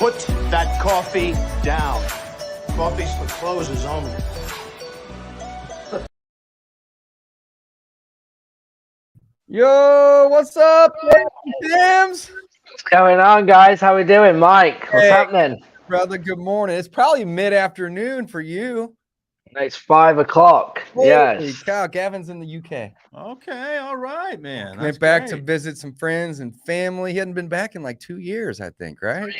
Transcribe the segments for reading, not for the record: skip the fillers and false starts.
Put that coffee down. Coffee's for closers only. Yo, what's up, Timms? What's going on, guys? How we doing, Mike? What's happening, brother? Good morning. It's probably mid-afternoon for you. It's 5 o'clock. Holy cow, Gavin's in the UK. Okay, all right, man. Went back to visit some friends and family. He hadn't been back in like 2 years, I think, right?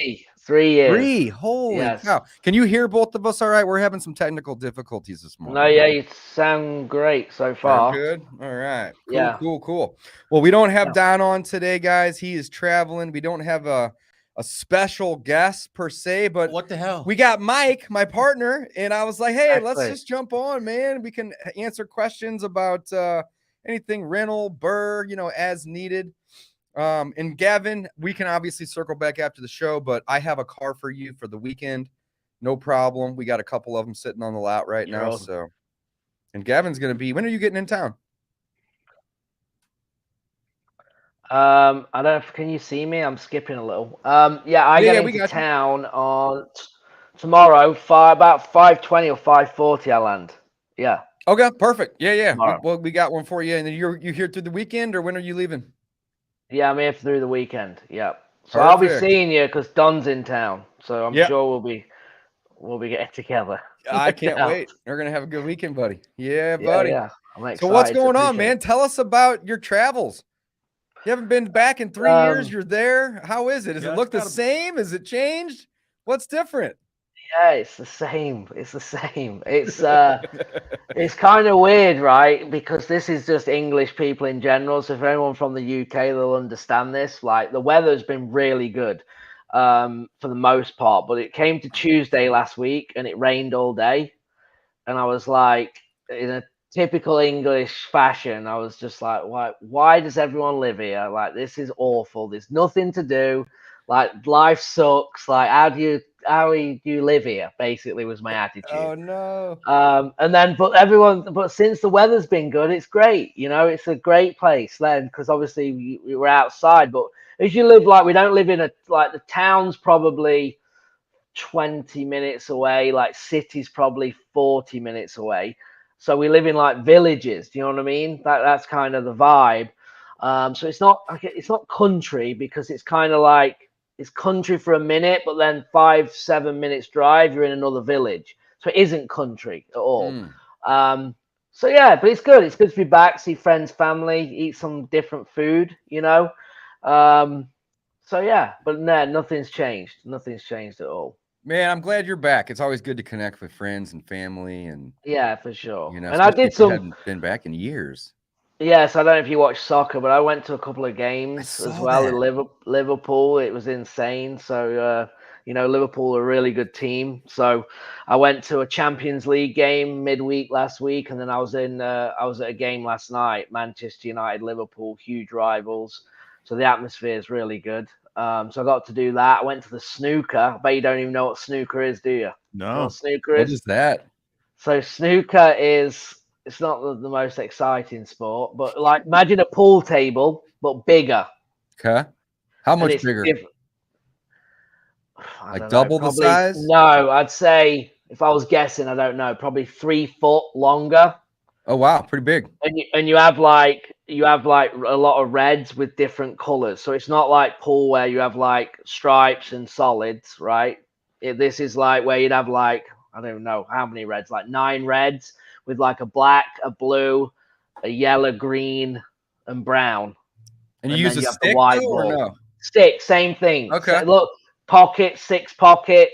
3 years. 3. Holy cow. Can you hear both of us all right? We're having some technical difficulties this morning. No, yeah, you sound great so far. Good. All right. Cool. Well, we don't have Don on today, guys. He is traveling. We don't have a special guest per se, but what the hell? We got Mike, my partner, and I was like, hey, let's just jump on, man. We can answer questions about anything rental, Burr, as needed. And Gavin, we can obviously circle back after the show, but I have a car for you for the weekend. No problem. We got a couple of them sitting on the lot right now. So, and Gavin's going to be, when are you getting in town? I don't know can you see me? I'm skipping a little. I get into town on tomorrow, about 5:20 or 5:40 I land. Yeah. Okay, perfect. Yeah. Well, we got one for you. And then you're here through the weekend, or when are you leaving? Yeah, I'm here through the weekend. Yeah. So I'll be seeing you because Don's in town. So I'm sure we'll be getting together. I can't wait. We're gonna have a good weekend, buddy. Yeah, buddy. Yeah. I'm excited. So what's going on, man? Tell us about your travels. You haven't been back in 3 years. You're there. How is it? Does it look the same? Has it changed? What's different? Yeah, it's the same. It's it's kind of weird, right? Because this is just English people in general. So if anyone from the UK, they'll understand this. Like the weather's been really good for the most part, but it came to Tuesday last week and it rained all day. And I was like, in a typical English fashion, I was just like, why does everyone live here? Like, this is awful. There's nothing to do. Like, life sucks. Like, how do you live here? Basically, was my attitude. Oh no. But since the weather's been good, it's great. It's a great place then, because obviously we were outside. But as you live, like, we don't live in the town's probably 20 minutes away. Like, city's probably 40 minutes away. So we live in like villages. Do you know what I mean? That's kind of the vibe. So it's not country, because it's kind of like it's country for a minute, but then 5-7 minutes drive, you're in another village. So it isn't country at all. So yeah, but it's good. It's good to be back, see friends, family, eat some different food. So yeah, but no, nothing's changed. Nothing's changed at all. Man, I'm glad you're back. It's always good to connect with friends and family, and yeah, for sure. And I did some. Hadn't been back in years. Yes, I don't know if you watch soccer, but I went to a couple of games as well in Liverpool. It was insane. So Liverpool are a really good team. So I went to a Champions League game midweek last week, and then I was at a game last night. Manchester United, Liverpool, huge rivals. So the atmosphere is really good. So I got to do that. I went to the snooker. I bet you don't even know what snooker is, do you? No. You know what snooker is? What is that? So snooker it's not the most exciting sport, but like imagine a pool table, but bigger. Okay. How much bigger? Like double the size? No, I'd say if I was guessing, I don't know, probably 3 foot longer. Oh wow, pretty big. And you have like a lot of reds with different colors. So it's not like pool where you have like stripes and solids, right? This is like where you'd have like, I don't know how many reds, like 9 reds with like a black, a blue, a yellow, green, and brown. And you use a stick or no? Stick, same thing. Okay. So look, pocket, 6 pocket.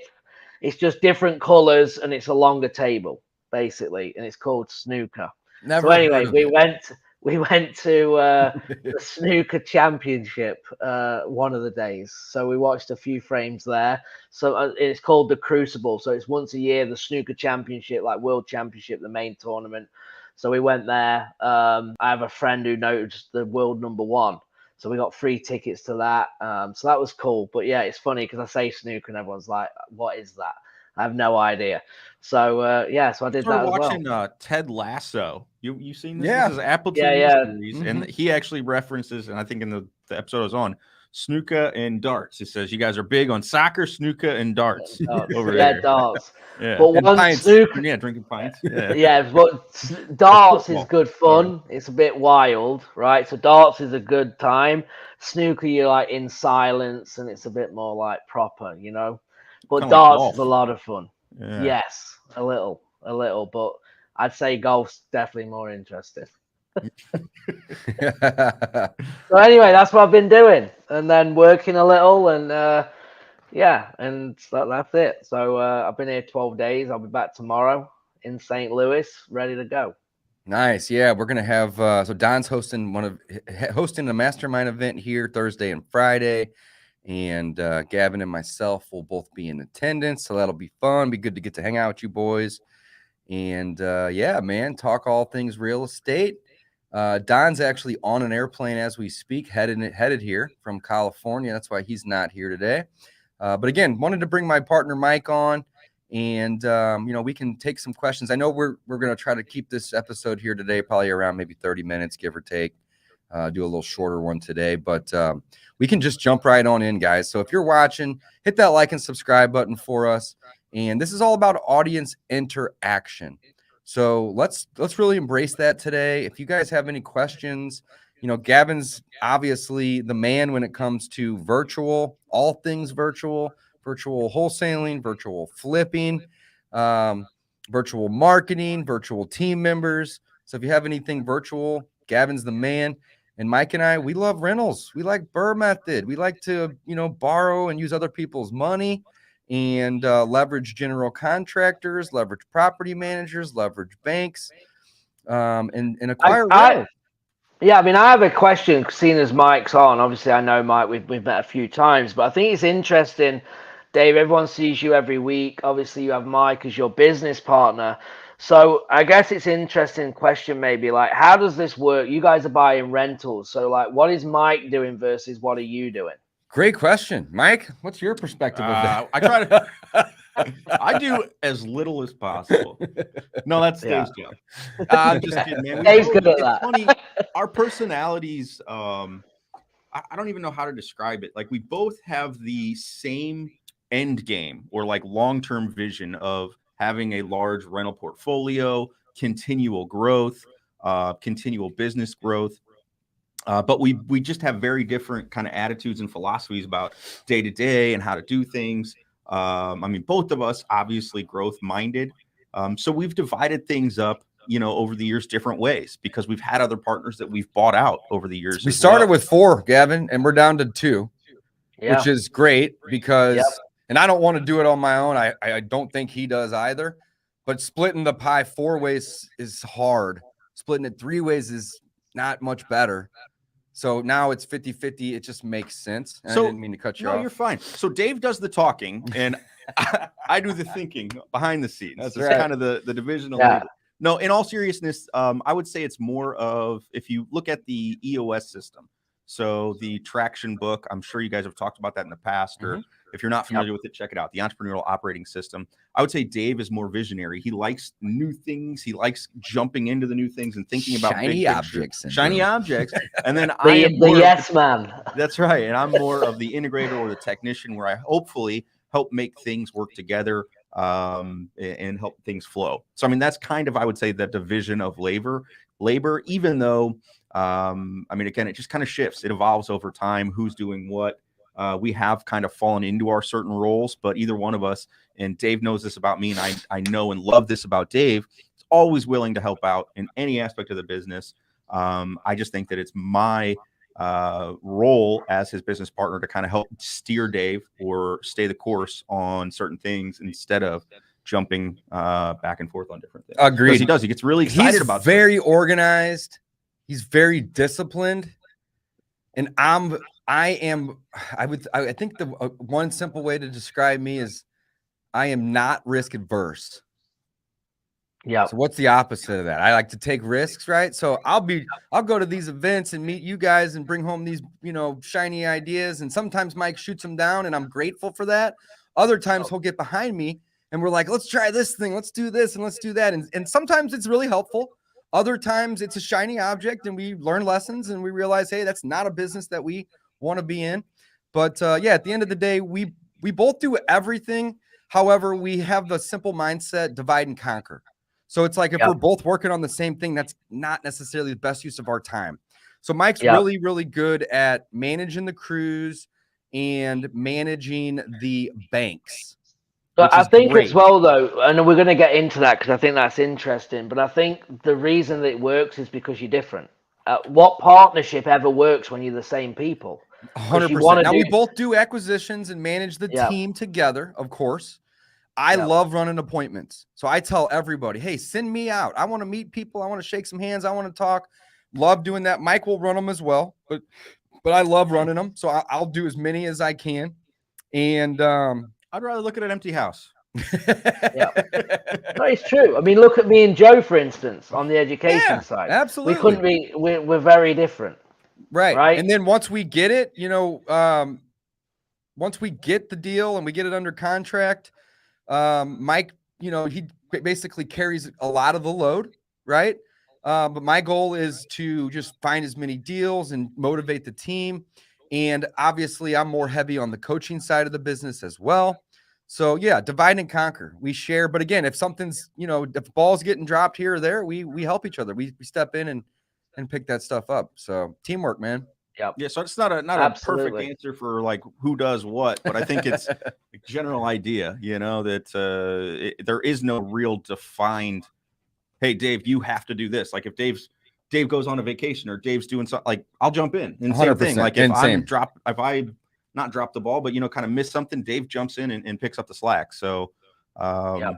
It's just different colors, and it's a longer table basically, and it's called snooker. So anyway, we went to the snooker championship one of the days. So we watched a few frames there. So it's called the Crucible. So it's once a year, the snooker championship, like world championship, the main tournament. So we went there. I have a friend who knows the world #1. So we got free tickets to that. So that was cool. But yeah, it's funny because I say snooker and everyone's like, what is that? I have no idea. So so I did that as well. Watching Ted Lasso. You seen this? Yeah. This is Apple TV series, and he actually references, and I think in the episode I was on, snooker and darts. It says you guys are big on soccer, snooker, and darts over yeah, there. darts. Yeah, But And once pints. snooker, yeah, drinking pints. Yeah, yeah, but darts is football. good fun. It's a bit wild, right? So darts is a good time. Snooker, you're like in silence, and it's a bit more like proper, you know. But Kinda like darts golf. is a lot of fun. Yeah. Yes, a little, but I'd say golf's definitely more interesting. So anyway, that's what I've been doing, and then working a little, and yeah, and that's it. So I've been here 12 days. I'll be back tomorrow in St. Louis, ready to go. Nice. Yeah, we're gonna have so Don's hosting a mastermind event here Thursday and Friday, and Gavin and myself will both be in attendance, so that'll be fun. Be good to get to hang out with you boys, and yeah, man, talk all things real estate. Don's actually on an airplane as we speak, headed here from California. That's why he's not here today. But again, wanted to bring my partner Mike on, and you know, we can take some questions. I know we're going to try to keep this episode here today probably around maybe 30 minutes, give or take. Do a little shorter one today, but we can just jump right on in, guys. So if you're watching, hit that like and subscribe button for us. And this is all about audience interaction. So let's really embrace that today. If you guys have any questions, you know, Gavin's obviously the man when it comes to all things virtual wholesaling, virtual flipping, virtual marketing, virtual team members. So if you have anything virtual, Gavin's the man. And Mike and I, we love rentals. We like BRRRR method. We like to, you know, borrow and use other people's money and leverage general contractors, leverage property managers, leverage banks, and acquire rentals. Yeah, I mean, I have a question, seeing as Mike's on. Obviously, I know Mike, we've met a few times, but I think it's interesting, Dave. Everyone sees you every week. Obviously, you have Mike as your business partner. So I guess it's an interesting question, maybe like, how does this work? You guys are buying rentals. So, like, what is Mike doing versus what are you doing? Great question. Mike, what's your perspective of that? I try to I do as little as possible. No, that's Dave's job. I'm just kidding, man. Dave's good at it's that. funny. Our personalities, I don't even know how to describe it. Like, we both have the same end game or like long-term vision of having a large rental portfolio, continual growth, continual business growth. But we just have very different kind of attitudes and philosophies about day to day and how to do things. I mean, both of us obviously growth minded. So we've divided things up, you know, over the years different ways because we've had other partners that we've bought out over the years. We started with 4, Gavin, and we're down to 2, which is great because, and I don't want to do it on my own. I don't think he does either, but splitting the pie 4 ways is hard. Splitting it 3 ways is not much better. So now it's 50-50. It just makes sense. And so, I didn't mean to cut you off. No, you're fine. So Dave does the talking and I do the thinking behind the scenes. That's right. Kind of the division of labor. No, in all seriousness, I would say it's more of, if you look at the EOS system, so the traction book, I'm sure you guys have talked about that in the past, or if you're not familiar with it, check it out. The entrepreneurial operating system. I would say Dave is more visionary. He likes new things. He likes jumping into the new things and thinking about shiny objects. Shiny objects. And then I am the yes man. That's right. And I'm more of the integrator or the technician, where I hopefully help make things work together and help things flow. So, I mean, that's kind of, I would say, the division of labor, even though, I mean, again, it just kind of shifts. It evolves over time. Who's doing what? We have kind of fallen into our certain roles, but either one of us, and Dave knows this about me, and I know and love this about Dave, is always willing to help out in any aspect of the business. I just think that it's my role as his business partner to kind of help steer Dave or stay the course on certain things instead of jumping back and forth on different things. Agreed. Because he does. He gets really excited about very organized. He's very disciplined. And I think the one simple way to describe me is I am not risk adverse. Yeah. So what's the opposite of that? I like to take risks, right? So I'll go to these events and meet you guys and bring home these, you know, shiny ideas. And sometimes Mike shoots them down and I'm grateful for that. Other times he'll get behind me and we're like, let's try this thing. Let's do this and let's do that. And sometimes it's really helpful. Other times it's a shiny object and we learn lessons and we realize, hey, that's not a business that we want to be in. But yeah, at the end of the day, we both do everything. However, we have the simple mindset, divide and conquer. So it's like if we're both working on the same thing, that's not necessarily the best use of our time. So Mike's really, really good at managing the crews and managing the banks. But I think as well, though, and we're going to get into that because I think that's interesting. But I think the reason that it works is because you're different. What partnership ever works when you're the same people? 100%. Now we both do acquisitions and manage the team together, of course. I love running appointments. So I tell everybody, hey, send me out. I want to meet people. I want to shake some hands. I want to talk. Love doing that. Mike will run them as well, but I love running them. So I'll do as many as I can. And I'd rather look at an empty house. No, it's true. I mean, look at me and Joe, for instance, on the education side. Absolutely. We couldn't be, we're very different. Right. And then once we get it, once we get the deal and we get it under contract, Mike, he basically carries a lot of the load, right? But my goal is to just find as many deals and motivate the team. And obviously I'm more heavy on the coaching side of the business as well. So yeah, divide and conquer. We share, but again, if something's, if ball's getting dropped here or there, we help each other. We step in and pick that stuff up. So teamwork, man. Yeah. So it's not a perfect answer for like who does what, but I think it's a general idea, that there is no real defined, hey, Dave, you have to do this. Like if Dave goes on a vacation or Dave's doing something, like I'll jump in. And same thing. Like if I not drop the ball, but kind of miss something, Dave jumps in and picks up the slack. So yeah.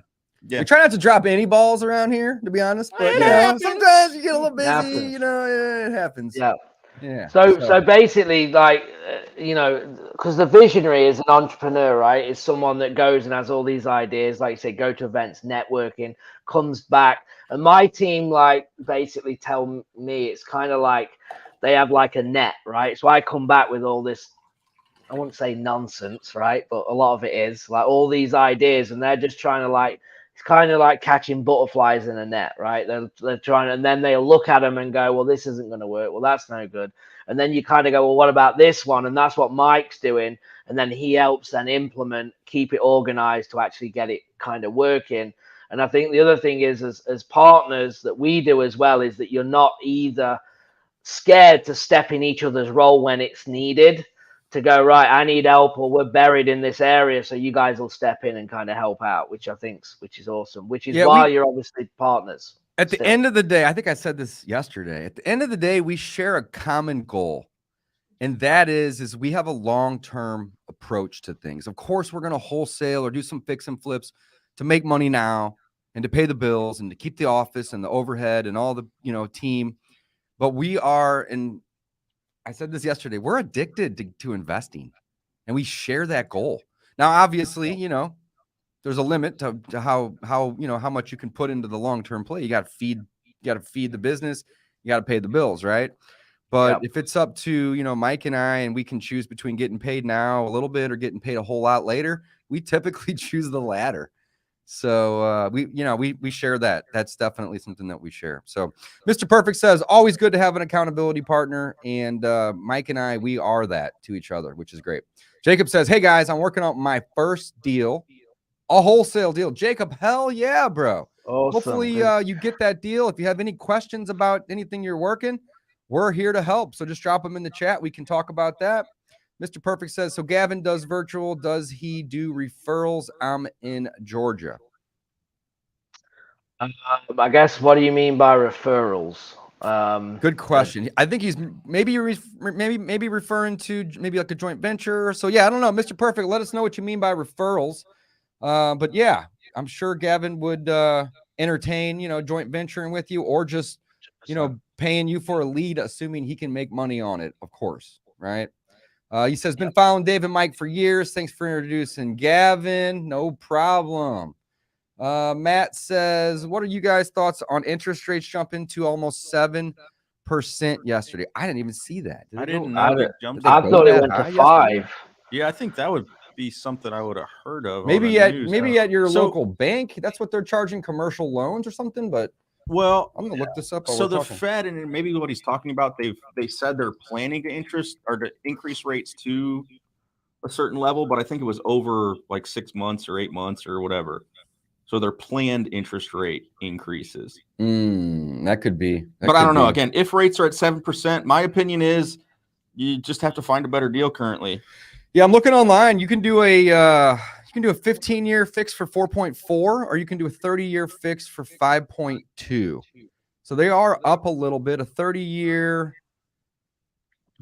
We try not to drop any balls around here, to be honest, but sometimes you get a little busy, it happens. Yeah. So basically, like, because the visionary is an entrepreneur, right? Is someone that goes and has all these ideas, like you say, go to events, networking, comes back. And my team, like, basically tell me it's kind of like they have like a net, right? So I come back with all this, I wouldn't say nonsense, right? But a lot of it is like all these ideas, and they're just trying to like, it's kind of like catching butterflies in a net, right? They're trying to, and then they'll look at them and go, well, this isn't going to work. Well, that's no good. And then you kind of go, well, what about this one? And that's what Mike's doing. And then he helps then implement, keep it organized to actually get it kind of working. And I think the other thing is, as partners that we do as well, is that you're not either scared to step in each other's role when it's needed, to go, right, I need help, or we're buried in this area, so you guys will step in and kind of help out, which is awesome, which is why you're obviously partners. At the end of the day, I think I said this yesterday, at the end of the day, we share a common goal. And that is we have a long-term approach to things. Of course, we're going to wholesale or do some fix and flips to make money now and to pay the bills and to keep the office and the overhead and all the, team. But we are, and I said this yesterday, we're addicted to investing, and we share that goal. Now, obviously, there's a limit to how much you can put into the long-term play. You got to feed the business. You got to pay the bills, right? But if it's up to, Mike and I, and we can choose between getting paid now a little bit or getting paid a whole lot later, we typically choose the latter. So we share that. That's definitely something that we share. So Mr. Perfect says, always good to have an accountability partner. And Mike and I, we are that to each other, which is great. Jacob says, hey guys, I'm working on my first deal, a wholesale deal. Jacob, hell yeah, bro. Awesome. Hopefully you get that deal. If you have any questions about anything you're working, we're here to help. So just drop them in the chat. We can talk about that. Mr. Perfect says, so Gavin does virtual. Does he do referrals? I'm in Georgia. I guess, what do you mean by referrals? Good question. I think he's maybe referring to maybe like a joint venture. So yeah, I don't know. Mr. Perfect, let us know what you mean by referrals. But yeah, I'm sure Gavin would entertain, joint venturing with you, or just, paying you for a lead, assuming he can make money on it, of course, right? He says, been following Dave and Mike for years. Thanks for introducing Gavin. No problem. Matt says, what are you guys' thoughts on interest rates jumping to almost 7% yesterday? I didn't even see that. I didn't know it jumped. I thought it went to 5. Yeah, I think that would be something I would have heard of. Maybe at your local bank. That's what they're charging commercial loans or something, but well, I'm gonna look this up. So the Fed, and maybe what he's talking about, they said they're planning to increase rates to a certain level, but I think it was over like 6 months or 8 months or whatever. So they're planned interest rate increases. That could be. But I don't know. Again, if rates are at 7%, my opinion is you just have to find a better deal currently. Yeah, I'm looking online. You can do a 15-year fix for 4.4, or you can do a 30-year fix for 5.2. So they are up a little bit. A 30-year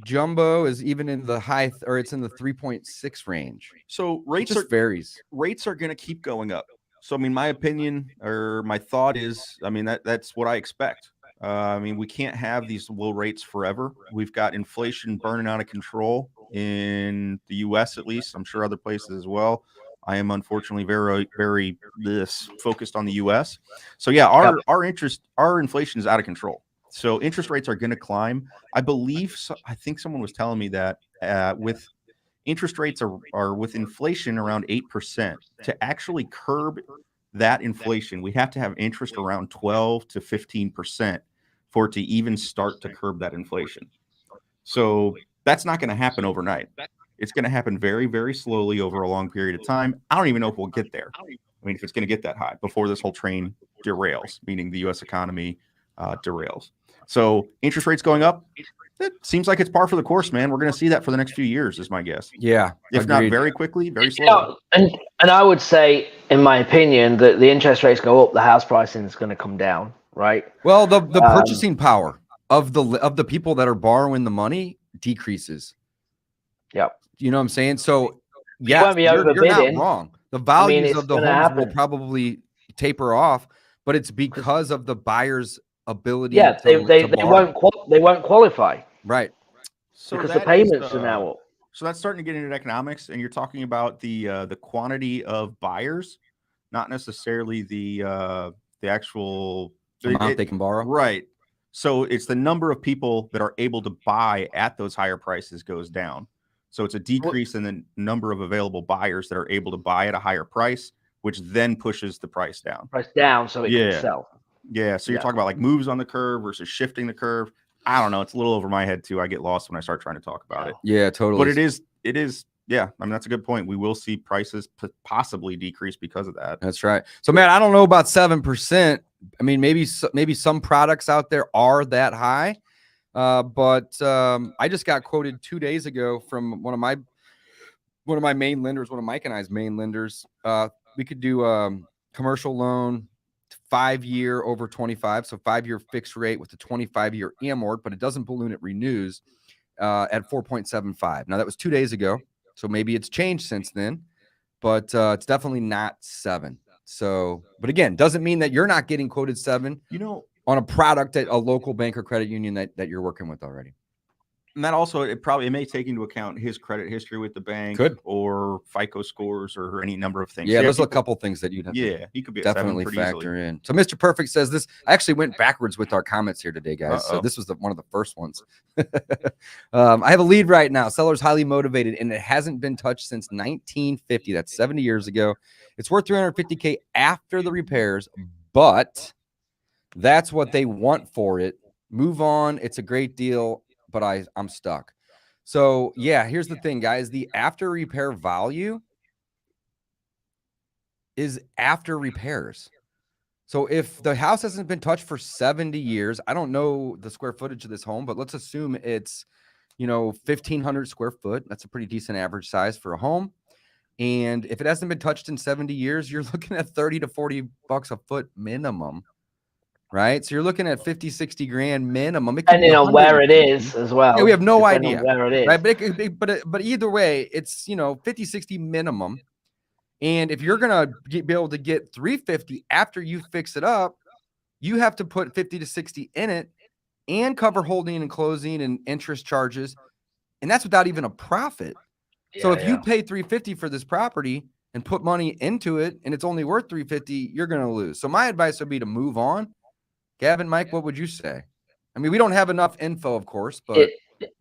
jumbo is even in the high, or it's in the 3.6 range. So rates varies. Rates are going to keep going up. So I mean, my opinion or my thought is, I mean, that's what I expect. I mean, we can't have these low rates forever. We've got inflation burning out of control in the U.S. at least. I'm sure other places as well. I am unfortunately very, very focused on the U.S. So yeah, our inflation is out of control. So interest rates are going to climb. I believe. I think someone was telling me that with interest rates are with inflation around 8%. To actually curb that inflation, we have to have interest around 12 to 15% for it to even start to curb that inflation. So that's not going to happen overnight. It's going to happen very, very slowly over a long period of time. I don't even know if we'll get there. I mean, if it's going to get that high before this whole train derails, meaning the U.S. economy derails. So interest rates going up, it seems like it's par for the course, man. We're going to see that for the next few years, is my guess. Yeah, if not very quickly, very slowly. And I would say, in my opinion, that the interest rates go up, the house pricing is going to come down, right? Well, the purchasing power of the people that are borrowing the money decreases. Yep. You know what I'm saying? So yeah, you're not wrong. The values of the homes will probably taper off, but it's because of the buyer's ability. Yeah, they won't qualify. Right. So because the payments are now up. So that's starting to get into economics, and you're talking about the quantity of buyers, not necessarily the actual amount they can borrow. Right. So it's the number of people that are able to buy at those higher prices goes down. So it's a decrease in the number of available buyers that are able to buy at a higher price, which then pushes the price down. So it can sell. Yeah. So you're talking about like moves on the curve versus shifting the curve. I don't know. It's a little over my head too. I get lost when I start trying to talk about it. Yeah, totally. But it is. Yeah. I mean, that's a good point. We will see prices possibly decrease because of that. That's right. So, man, I don't know about 7%. I mean, maybe some products out there are that high. But I just got quoted 2 days ago from one of my main lenders, one of Mike and I's main lenders. We could do commercial loan, 5-year over 25, so 5-year fixed rate with a 25-year amort, but it doesn't balloon, it renews at 4.75. Now that was 2 days ago, so maybe it's changed since then, but it's definitely not 7. So, but again, doesn't mean that you're not getting quoted 7. On a product at a local bank or credit union that you're working with already. And that also, it may take into account his credit history with the bank or FICO scores or any number of things. Yeah, there's a couple things that you'd have to he could be definitely factor in. So Mr. Perfect says this. I actually went backwards with our comments here today, guys. So this was one of the first ones. I have a lead right now. Seller's highly motivated, and it hasn't been touched since 1950. That's 70 years ago. It's worth $350K after the repairs, but that's what they want for it. Move on. It's a great deal, but I'm stuck. So yeah, here's the thing, guys. The after repair value is after repairs. So if the house hasn't been touched for 70 years, I don't know the square footage of this home, but let's assume it's, 1,500 square foot. That's a pretty decent average size for a home. And if it hasn't been touched in 70 years, you're looking at 30 to 40 bucks a foot minimum. Right. So you're looking at 50, 60 grand minimum. Depending on where it is as well. Yeah, we have no idea where it is. Right? But either way, it's, 50, 60 minimum. And if you're going to be able to get 350 after you fix it up, you have to put 50 to 60 in it and cover holding and closing and interest charges. And that's without even a profit. So if you pay 350 for this property and put money into it and it's only worth 350, you're going to lose. So my advice would be to move on. Gavin, Mike, what would you say? I mean, we don't have enough info, of course, but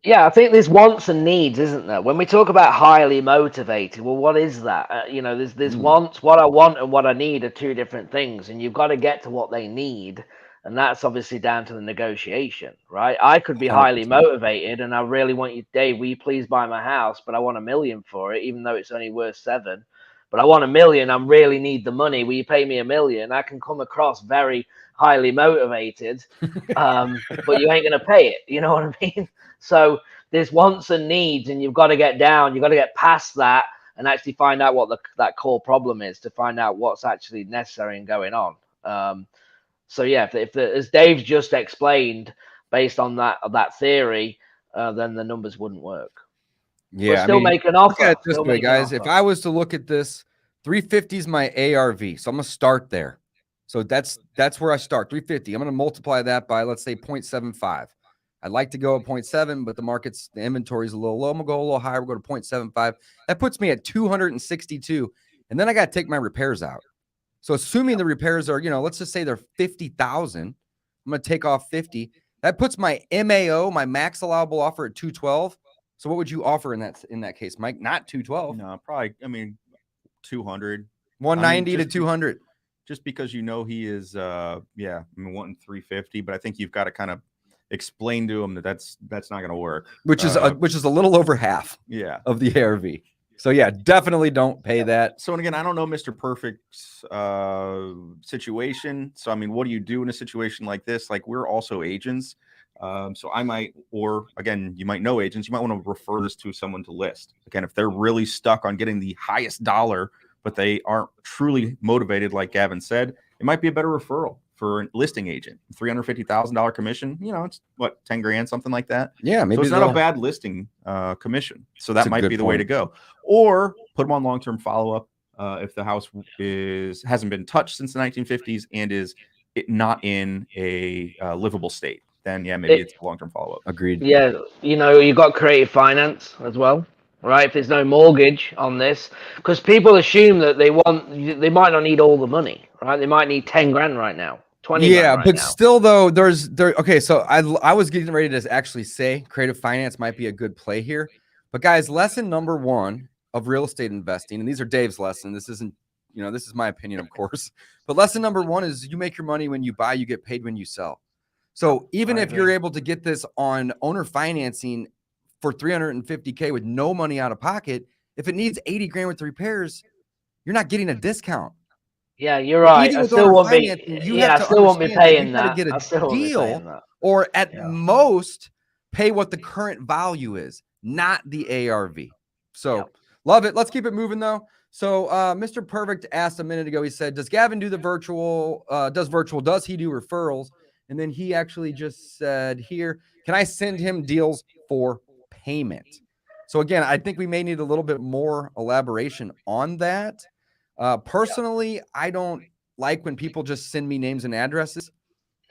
I think there's wants and needs, isn't there? When we talk about highly motivated, well, what is that? There's wants. What I want and what I need are two different things, and you've got to get to what they need And that's obviously down to the negotiation, right? I could be 100%. highly motivated and I really want you, Dave, will you please buy my house? But I want $1 million for it, even though it's only worth 7. But I want $1 million. I really need the money. Will you pay me $1 million? I can come across very highly motivated, but you ain't going to pay it. You know what I mean? So there's wants and needs, and you've got to get down. You've got to get past that and actually find out what that core problem is to find out what's actually necessary and going on. So yeah, if as Dave's just explained, based on that theory, then the numbers wouldn't work. Yeah, but still make an offer. Look at it this way, guys. If I was to look at this, 350 is my ARV, so I'm gonna start there. So that's where I start. 350. I'm gonna multiply that by, let's say, 0.75. I'd like to go at 0.7, but the inventory is a little low. I'm gonna go a little higher. We'll go to 0.75. That puts me at 262, and then I got to take my repairs out. So assuming the repairs are, let's just say they're 50,000, I'm going to take off 50. That puts my MAO, my max allowable offer, at 212. So what would you offer in that case, Mike? Not 212. No, probably. 200, 190 to 200. Just because he is, wanting 350, but I think you've got to kind of explain to him that's not going to work. Which is a little over half. Of the ARV. So yeah, definitely don't pay that. So, and again, I don't know Mr. Perfect's situation. So, what do you do in a situation like this? Like, we're also agents. So I might, or again, you might know agents, you might want to refer this to someone to list. Again, if they're really stuck on getting the highest dollar, but they aren't truly motivated, like Gavin said, it might be a better referral for a listing agent. $350,000 commission, it's what, 10 grand, something like that. Yeah, maybe. So it's not a bad listing commission. So that might be the way to go. Or put them on long-term follow-up if the house hasn't been touched since the 1950s and is not in a livable state. Then maybe it's long-term follow-up. Agreed. Yeah, you got creative finance as well, right? If there's no mortgage on this, because people assume that they might not need all the money, right? They might need 10 grand right now. 20 yeah, right but now. Still though, okay, so I was getting ready to actually say creative finance might be a good play here. But guys, lesson number 1 of real estate investing, and these are Dave's lesson. This isn't, this is my opinion, of course. But lesson number 1 is you make your money when you buy, you get paid when you sell. So even if you're able to get this on owner financing for $350K with no money out of pocket, if it needs 80 grand with repairs, you're not getting a discount. Yeah, you're right. I still won't be paying that. Get a deal, or at most pay what the current value is, not the ARV. So love it. Let's keep it moving though. So Mr. Perfect asked a minute ago, he said, does Gavin do the virtual? Does he do referrals? And then he actually just said here, can I send him deals for payment? So again, I think we may need a little bit more elaboration on that. Personally, I don't like when people just send me names and addresses.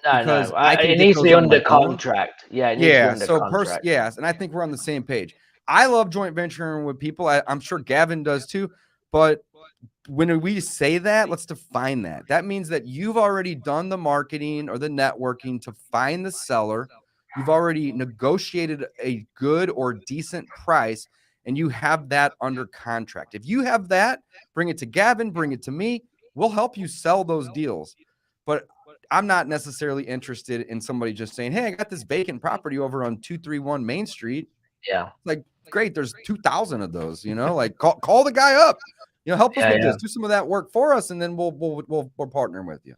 No. It needs to be under contract. Yeah, it needs to be under contract. Yes, and I think we're on the same page. I love joint venturing with people. I'm sure Gavin does too. But when we say that, let's define that. That means that you've already done the marketing or the networking to find the seller. You've already negotiated a good or decent price, and you have that under contract. If you have that, bring it to Gavin, bring it to me. We'll help you sell those deals. But I'm not necessarily interested in somebody just saying, hey, I got this vacant property over on 231 Main Street. Yeah. Like, great, there's 2,000 of those, like call the guy up. Help us with this. Do some of that work for us, and then we'll partner with you.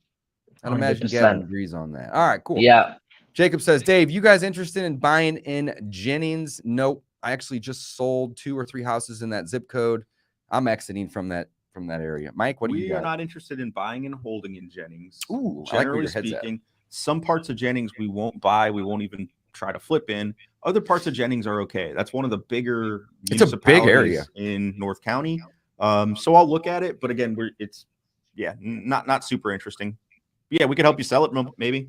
I'd imagine Gavin agrees on that. All right, cool. Yeah. Jacob says, Dave, you guys interested in buying in Jennings? Nope. I actually just sold 2 or 3 houses in that zip code. I'm exiting from that area. Mike, what do you got? We are not interested in buying and holding in Jennings. Ooh, generally speaking, some parts of Jennings we won't buy. We won't even try to flip in. Other parts of Jennings are okay. That's one of the bigger. It's a big area in North County. So I'll look at it, but again, not super interesting. Yeah, we could help you sell it, maybe.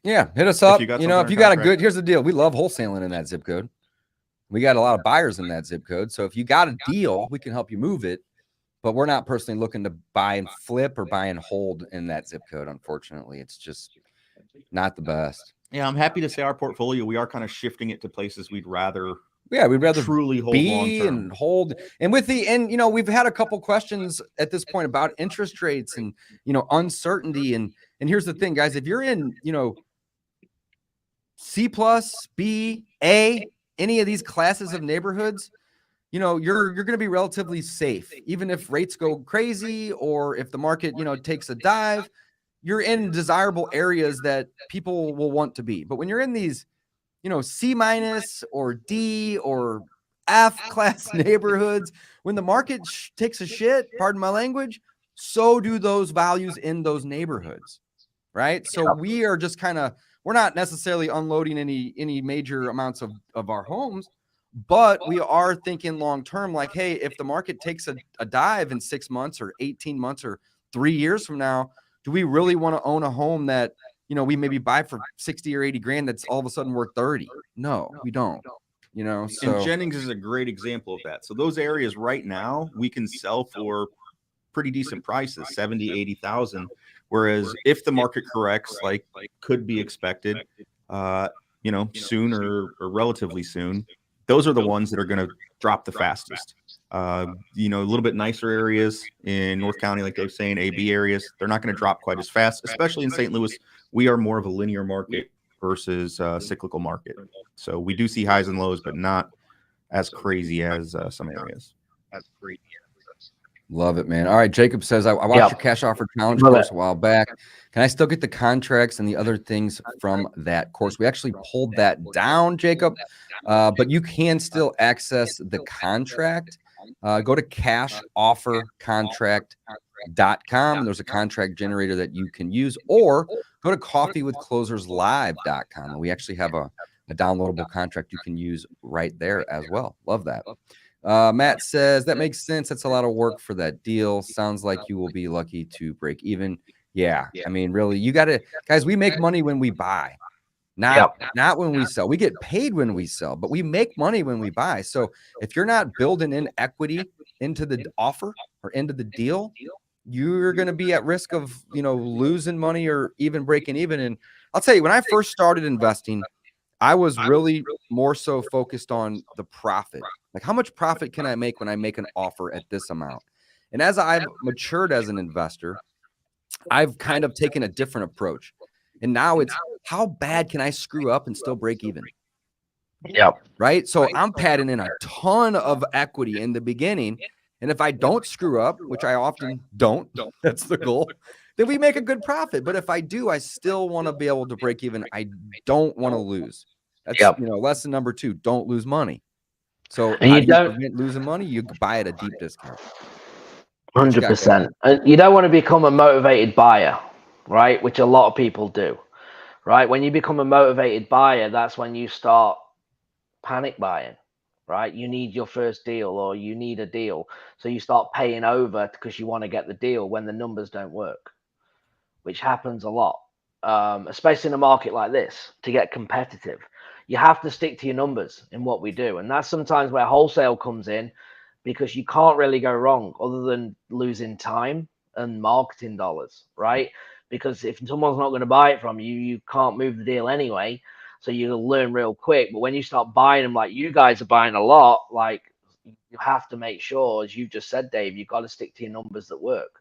Yeah, hit us up. If you got a good, here's the deal. We love wholesaling in that zip code. We got a lot of buyers in that zip code. So if you got a deal, we can help you move it. But we're not personally looking to buy and flip or buy and hold in that zip code. Unfortunately, it's just not the best. Yeah, I'm happy to say our portfolio, we are kind of shifting it to places we'd rather Yeah, we'd rather truly hold long be term. and hold. And with the, and, you know, we've had a couple questions at this point about interest rates and, you know, uncertainty. And here's the thing, guys, if you're in, you know, C plus, B, A, any of these classes of neighborhoods, you know, you're going to be relatively safe, even if rates go crazy or if the market, you know, takes a dive. You're in desirable areas that people will want to be. But when you're in these, you know, C minus or D or F class neighborhoods, when the market takes a shit, pardon my language, so do those values in those neighborhoods, right? So we are just kind of, we're not necessarily unloading any major amounts of our homes, but we are thinking long term, like, hey, if the market takes a dive in 6 months or 18 months or 3 years from now, do we really want to own a home that, you know, we maybe buy for 60 or 80 grand that's all of a sudden worth 30? No, we don't. You know, so And Jennings is a great example of that. So those areas right now we can sell for pretty decent prices, 70, 80,000. Whereas if the market corrects, like could be expected, you know, soon or relatively soon, those are the ones that are going to drop the fastest. You know, a little bit nicer areas in North County, like Dave's saying, AB areas, they're not going to drop quite as fast, especially in St. Louis. We are more of a linear market versus cyclical market. So we do see highs and lows, but not as crazy as some areas. love it, man. All right, Jacob says, I watched your cash offer challenge course a while back. Can I still get the contracts and the other things from that course? We actually pulled that down, Jacob, but you can still access the contract. Go to cashoffercontract.com, and there's a contract generator that you can use, or go to coffeewithcloserslive.com. And we actually have a downloadable contract you can use right there as well. Love that. Matt says, that makes sense. That's a lot of work for that deal. Sounds like you will be lucky to break even. Yeah. I mean, really, you got to, guys, we make money when we buy, not when we sell. We get paid when we sell, but we make money when we buy. So if you're not building in equity into the offer or into the deal, you're going to be at risk of, you know, losing money or even breaking even. And I'll tell you, when I first started investing, I was really more so focused on the profit. Like, how much profit can I make when I make an offer at this amount? And as I've matured as an investor, I've kind of taken a different approach. And now it's, how bad can I screw up and still break even? Right. So I'm padding in a ton of equity in the beginning. And if I don't screw up, which I often don't, that's the goal, then we make a good profit. But if I do, I still want to be able to break even. I don't want to lose. That's, you know, lesson number 2, don't lose money. So and you don't prevent losing money, you buy at a deep discount. 100%. And you don't want to become a motivated buyer, right? Which a lot of people do, right? When you become a motivated buyer, that's when you start panic buying, right? You need your first deal or you need a deal. So you start paying over because you want to get the deal when the numbers don't work, which happens a lot, especially in a market like this. To get competitive, you have to stick to your numbers in what we do. And that's sometimes where wholesale comes in, because you can't really go wrong other than losing time and marketing dollars, right? Because if someone's not going to buy it from you, you can't move the deal anyway. So you'll learn real quick. But when you start buying them, like you guys are buying a lot, like you have to make sure, as you just said, Dave, you've got to stick to your numbers that work.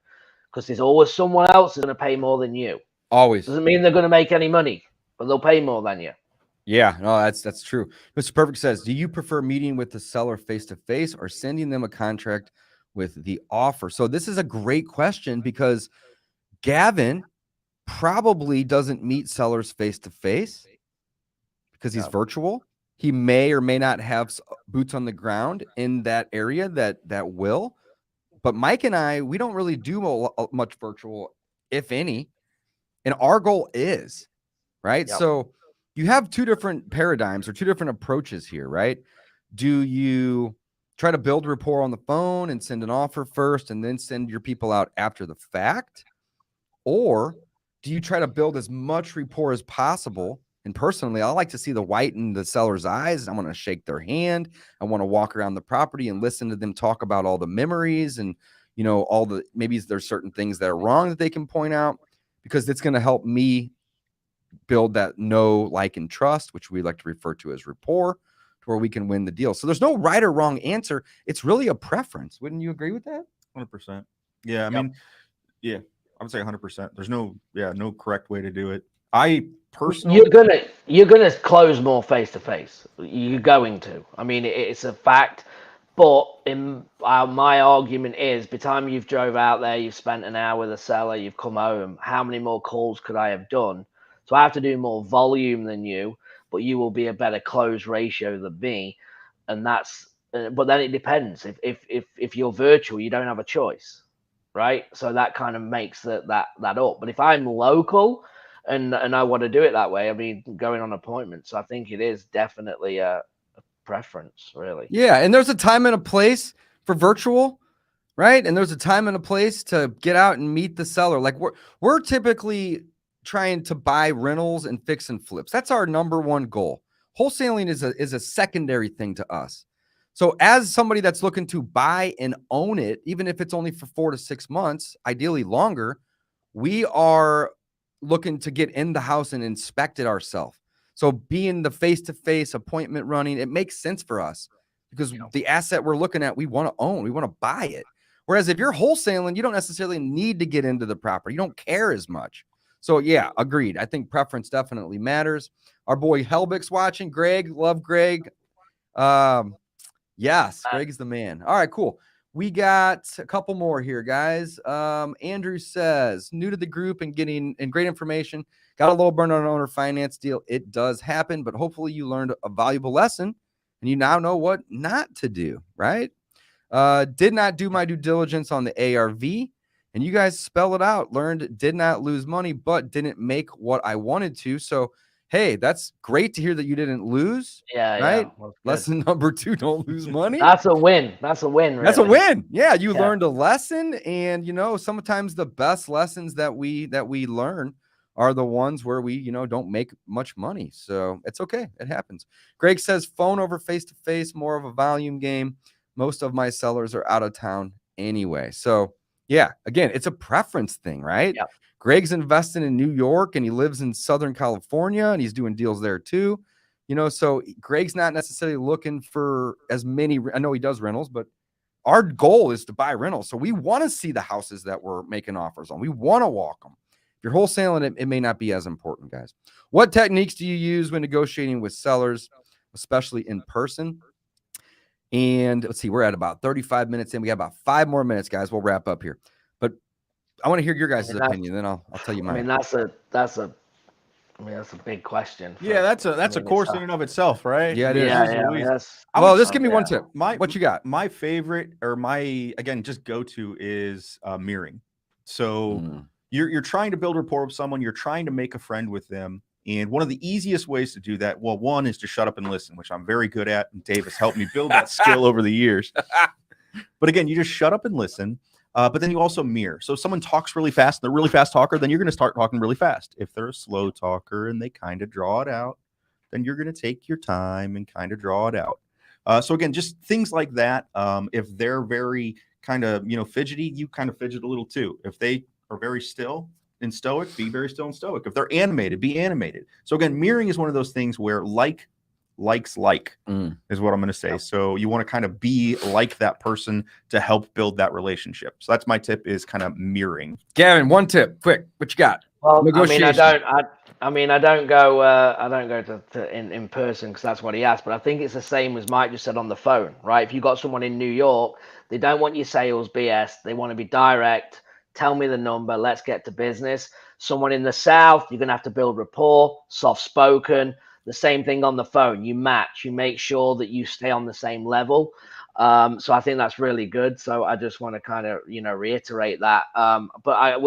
Because there's always someone else who's going to pay more than you. Always. Doesn't mean they're going to make any money, but they'll pay more than you. Yeah, no, that's true. Mr. Perfect says, do you prefer meeting with the seller face-to-face or sending them a contract with the offer? So this is a great question, because Gavin probably doesn't meet sellers face-to-face because he's virtual. He may or may not have boots on the ground in that area that will. But Mike and I, we don't really do much virtual, if any. And our goal is, right? So you have 2 different paradigms or 2 different approaches here, right? Do you try to build rapport on the phone and send an offer first and then send your people out after the fact? Or do you try to build as much rapport as possible? And personally, I like to see the white in the seller's eyes. I want to shake their hand. I want to walk around the property and listen to them talk about all the memories and, you know, all the, maybe there's certain things that are wrong that they can point out, because it's going to help me build that know, like, and trust, which we like to refer to as rapport, to where we can win the deal. So there's no right or wrong answer. It's really a preference. Wouldn't you agree with that? 100%. Yeah. I mean, yeah, I would say 100%. There's no correct way to do it. I personally, you're gonna close more face to face. You're going to. I mean, it's a fact. But in my argument is, by the time you've drove out there, you've spent an hour with a seller, you've come home. How many more calls could I have done? So I have to do more volume than you, but you will be a better close ratio than me, and that's. But then it depends. If you're virtual, you don't have a choice, right? So that kind of makes that up. But if I'm local, and I want to do it that way, I mean, going on appointments, I think it is definitely a preference, really. Yeah, and there's a time and a place for virtual, right? And there's a time and a place to get out and meet the seller. Like we're typically trying to buy rentals and fix and flips. That's our number one goal. Wholesaling is a secondary thing to us. So as somebody that's looking to buy and own it, even if it's only for 4 to 6 months, ideally longer, we are looking to get in the house and inspect it ourselves. So being the face-to-face appointment running, it makes sense for us because the asset we're looking at, we want to own, we want to buy it. Whereas if you're wholesaling, you don't necessarily need to get into the property. You don't care as much. So yeah, agreed. I think preference definitely matters. Our boy Helbick's watching. Greg, love Greg. Yes, Greg's the man. All right, cool. We got a couple more here, guys. Andrew says, new to the group and getting great information. Got a little burn on an owner finance deal. It does happen, but hopefully you learned a valuable lesson and you now know what not to do, right? Did not do my due diligence on the ARV, and you guys spell it out. Learned, did not lose money, but didn't make what I wanted to. So, hey, that's great to hear that you didn't lose. Yeah, right. Yeah, lesson number 2: don't lose money. That's a win. That's a win. Really. That's a win. Yeah, you learned a lesson, and sometimes the best lessons that we learn are the ones where we don't make much money. So it's okay. It happens. Greg says phone over face-to-face, more of a volume game. Most of my sellers are out of town anyway. So yeah, again, it's a preference thing, right? Yeah. Greg's investing in New York and he lives in Southern California and he's doing deals there too. So Greg's not necessarily looking for as many. I know he does rentals, but our goal is to buy rentals. So we want to see the houses that we're making offers on. We want to walk them. If you're wholesaling, it may not be as important, guys. What techniques do you use when negotiating with sellers, especially in person? And let's see, we're at about 35 minutes in. We got about 5 more minutes, guys. We'll wrap up here. But I want to hear your guys' opinion. Then I'll tell you mine. I mean, that's a big question. Yeah, that's a course in and of itself, right? Yeah, it is. Well, just give me one tip. What you got? My favorite, or just go to is mirroring. So you're trying to build rapport with someone. You're trying to make a friend with them. And one of the easiest ways to do that, well, one is to shut up and listen, which I'm very good at. And Dave has helped me build that skill over the years. But again, you just shut up and listen. But then you also mirror. So if someone talks really fast, they're a really fast talker, then you're going to start talking really fast. If they're a slow talker and they kind of draw it out, then you're going to take your time and kind of draw it out. So again, just things like that. If they're very kind of, fidgety, you kind of fidget a little too. If they are very still and stoic, be very still and stoic. If they're animated, be animated. So again, mirroring is one of those things where likes is what I'm going to say. So you want to kind of be like that person to help build that relationship. So that's my tip, is kind of mirroring. Gavin, one tip, quick. What you got? Well, I don't go to in person because that's what he asked. But I think it's the same as Mike just said on the phone, right? If you got someone in New York, they don't want your sales BS. They want to be direct. Tell me the number. Let's get to business. Someone in the South, you're going to have to build rapport, soft spoken. The same thing on the phone. You match. You make sure that you stay on the same level. So I think that's really good. So I just want to kind of reiterate that. But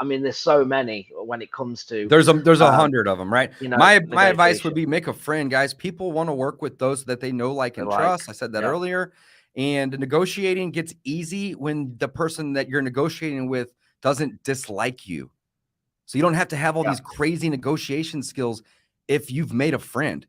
there's so many when it comes to. There's 100 of them, right? My advice would be make a friend, guys. People want to work with those that they know, like, and trust. I said that earlier. And negotiating gets easy when the person that you're negotiating with doesn't dislike you. So you don't have to have all these crazy negotiation skills if you've made a friend.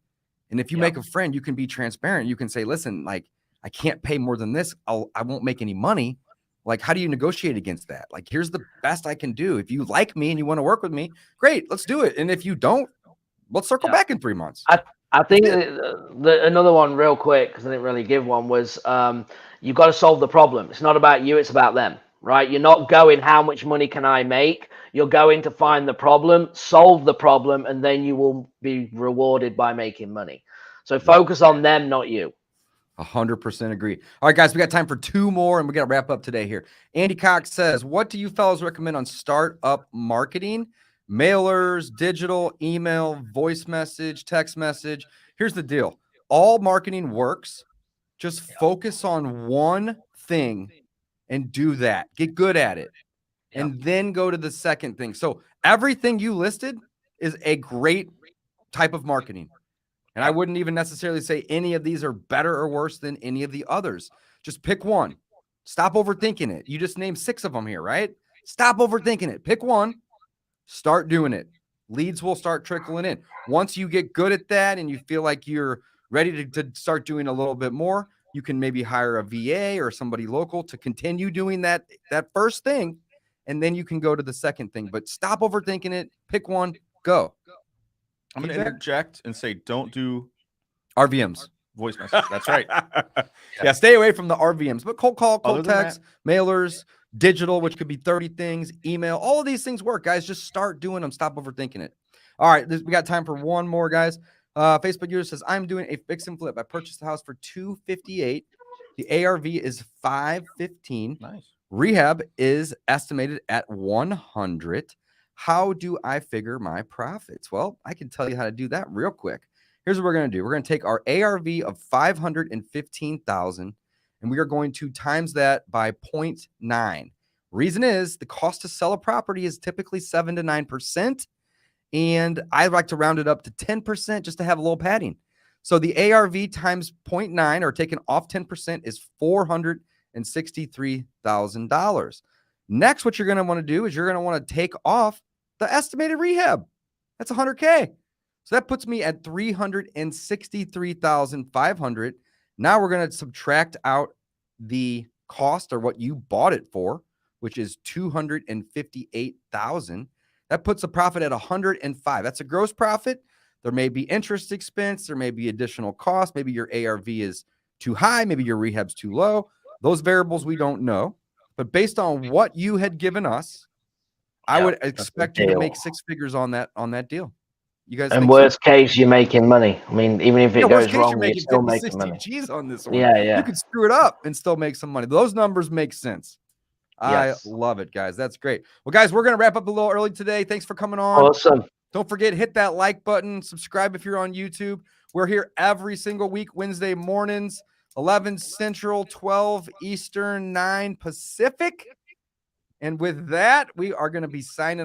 And if you make a friend, you can be transparent. You can say, listen, like, I can't pay more than this. I won't make any money. Like, how do you negotiate against that? Like, here's the best I can do. If you like me and you want to work with me, great, let's do it. And if you don't, let's circle back in 3 months. I think another one real quick, because I didn't really give one, was you've got to solve the problem. It's not about you, it's about them, right? You're not going, how much money can I make? You're going to find the problem, solve the problem, and then you will be rewarded by making money. So focus on them, not you. 100% agree. All right, guys, we got time for 2 more, and we got to wrap up today here. Andy Cox says, what do you fellas recommend on startup marketing? Mailers, digital, email, voice message, text message. Here's the deal. All marketing works. Just focus on one thing and do that. Get good at it. And then go to the second thing. So everything you listed is a great type of marketing. And I wouldn't even necessarily say any of these are better or worse than any of the others. Just pick one. Stop overthinking it. You just named 6 of them here, right? Stop overthinking it. Pick one. Start doing it. Leads will start trickling in. Once you get good at that and you feel like you're ready to start doing a little bit more, you can maybe hire a VA or somebody local to continue doing that first thing, and then you can go to the second thing. But stop overthinking it. Pick one. Go. I'm going to interject and say, don't do RVMs. Voice message. That's right. Yeah, stay away from the RVMs. But cold call, cold text, mailers, digital, which could be 30 things, email. All of these things work, guys. Just start doing them. Stop overthinking it. All right, we got time for one more, guys. Facebook user says, I'm doing a fix and flip. I purchased the house for $258. The ARV is $515. Nice. Rehab is estimated at $100. How do I figure my profits? Well, I can tell you how to do that real quick. Here's what we're going to do. We're going to take our ARV of $515,000, and we are going to times that by 0.9. Reason is the cost to sell a property is typically 7 to 9%, and I like to round it up to 10% just to have a little padding. So the ARV times 0.9, or taken off 10%, is $463,000. Next, what you're going to want to do is you're going to want to take off the estimated rehab. That's $100K. So that puts me at $363,500. Now we're going to subtract out the cost, or what you bought it for, which is $258,000. That puts a profit at $105. That's a gross profit. There may be interest expense. There may be additional cost. Maybe your ARV is too high. Maybe your rehab's too low. Those variables we don't know. But based on what you had given us, I would expect you to make 6 figures on that deal. You guys, and worst case, you're making money. I mean, even if it goes wrong, you're still making money. G's on this one. Yeah. You could screw it up and still make some money. Those numbers make sense. Yes. I love it, guys. That's great. Well, guys, we're going to wrap up a little early today. Thanks for coming on. Awesome. Don't forget, hit that like button. Subscribe if you're on YouTube. We're here every single week, Wednesday mornings, 11 Central, 12 Eastern, 9 Pacific. And with that, we are going to be signing off.